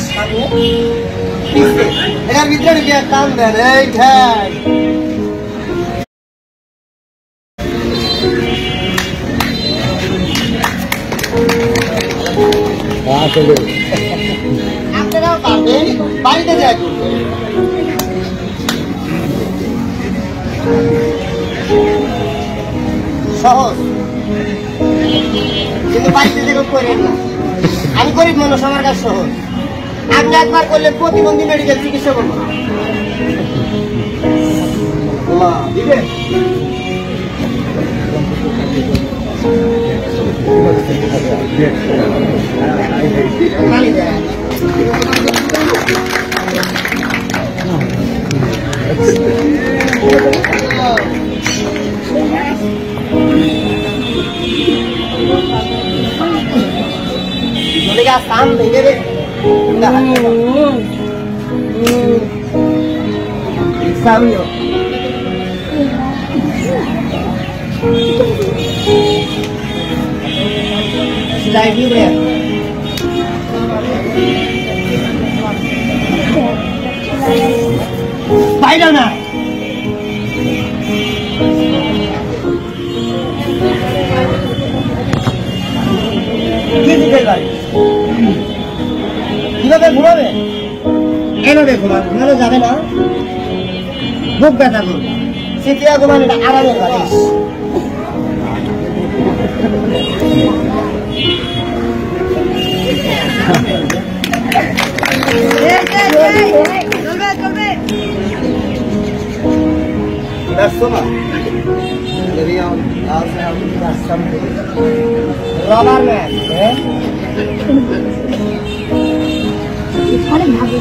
সামনে পিছে এটার ভিতরে গিয়ে টান দেন এই ঠাই আপনারাও পারবেন বাড়িতে যাই সহজ কিন্তু বাড়িতে যেরকম করেন না আমি গরিব মানুষ আমার কাছে সহজ আপনি একবার করলে প্রতিবন্ধী মেডিকেল চিকিৎসা করবো काम देंगे रे सामने सिलाई भी रे पाइला ना কিভাবে ঘুমাবে এভাবে ঘুমানো যাবে না বুক ব্যথা করবে শীতিয়া ঘুমানো এটা আরামের বালিশ রবার ম্যাচ অনেক ভালো